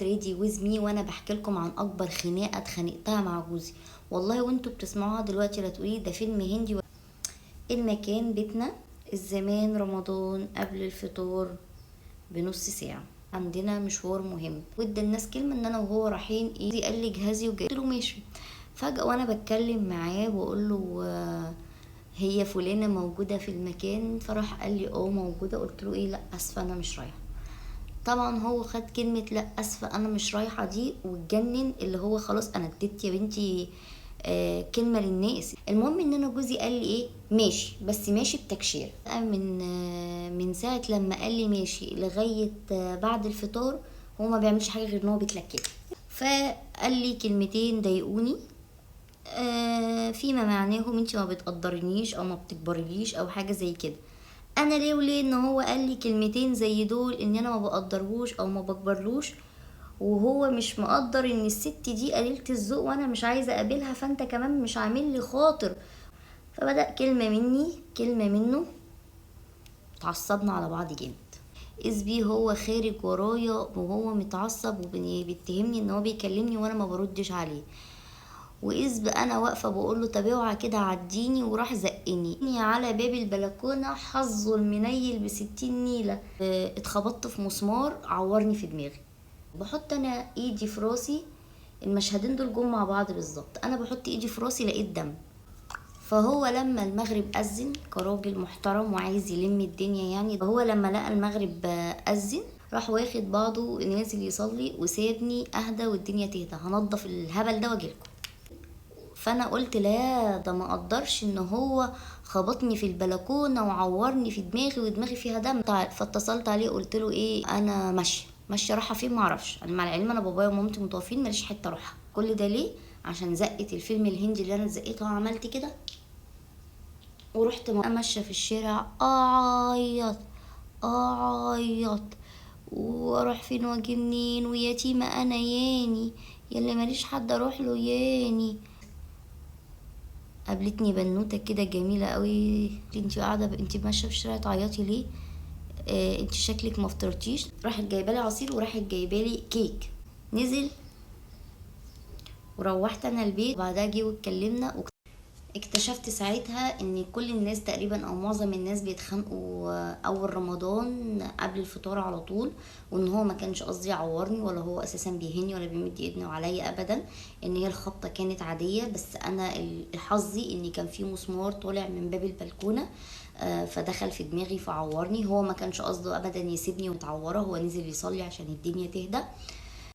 ريدي ويز مي، وانا بحكي لكم عن اكبر خناقه اتخانقتها مع جوزي. والله وانتوا بتسمعوها دلوقتي لا تقولي ده فيلم هندي. المكان بيتنا، الزمان رمضان قبل الفطور بنص ساعه، عندنا مشوار مهم وادى الناس كلمه ان انا وهو رايحين ايه. قال لي جهزي وجاي، قلت له ماشي. فجاه وانا بتكلم معاه واقول له هي فلانه موجوده في المكان، فراح قال لي اه موجوده. قلت له ايه، لا اسفه انا مش رايحه. طبعا هو خد كلمة لا اسفة انا مش رايحة دي واتجنن، اللي هو خلاص انا اديت يا بنتي كلمة للناس. المهم ان انا جوزي قال لي ايه ماشي، بس ماشي بتكشير. من ساعة لما قال لي ماشي لغاية بعد الفطار هو ما بيعملش حاجة غير ان هو بيتلكك. فقال لي كلمتين ضايقوني فيما معناهم انت ما بتقدرنيش او ما بتكبرليش او حاجة زي كده. انا ليه وليه ان هو قال لي كلمتين زي دول ان انا ما بقدرهوش او ما بكبرلوش، وهو مش مقدر ان الست دي قليلة الذوق وانا مش عايزة اقابلها، فانت كمان مش عامل لي خاطر. فبدأ كلمة مني كلمة منه، اتعصبنا على بعض جامد. اذ بيه هو خارج ورايا وهو متعصب وبيتهمني ان هو بيكلمني وانا ما بردش عليه. واذ انا واقفه بقول له طب اوعى كده عديني، وراح زقني على باب البلكونه. حظه المنيل بستين نيله اتخبطت في مسمار عورني في دماغي. بحط انا ايدي في راسي، المشهدين دول جم مع بعض بالظبط. انا بحط ايدي في راسي لقيت دم. فهو لما المغرب أذن كراجل محترم وعايز يلم الدنيا يعني، هو لما لقى المغرب أذن راح واخد بعضه نازل يصلي وسابني اهدى والدنيا تهدى، هنضف الهبل ده واجيلكم. فانا قلت لا ده ما قدرش ان هو خبطني في البلكونه وعورني في دماغي ودماغي فيها دم. فاتصلت عليه قلت له ايه انا ماشيه رايحه فين ما اعرفش. انا مع العلم انا بابايا ومامتي متوفين ماليش حته اروحها. كل ده ليه؟ عشان زقه الفيلم الهندي اللي انا زقيتها وعملت كده. ورحت ماشيه في الشارع اعيط اعيط واروح فين واجي منين ويتيمه انا ياني يلي ماليش حد اروح له ياني. قابلتني بنوته كده جميله قوي، انتي قاعده انتي ماشيه في الشارع تعيطي ليه؟ انتي شكلك ما فطرتيش. راحت جايبالي عصير وراحت جايبالي كيك. نزل وروحت انا البيت. بعدها جه واتكلمنا. اكتشفت ساعتها ان كل الناس تقريبا او معظم الناس بيتخانقوا اول رمضان قبل الفطار على طول، وان هو ما كانش قصدي يعورني ولا هو اساسا بيهني ولا بيمد ايدنا عليا ابدا، ان هي الخبطه كانت عاديه. بس انا حظي ان كان في مسمار طالع من باب البلكونه فدخل في دماغي فعورني. هو ما كانش قصده ابدا يسيبني متعوره، هو نزل يصلي عشان الدنيا تهدى.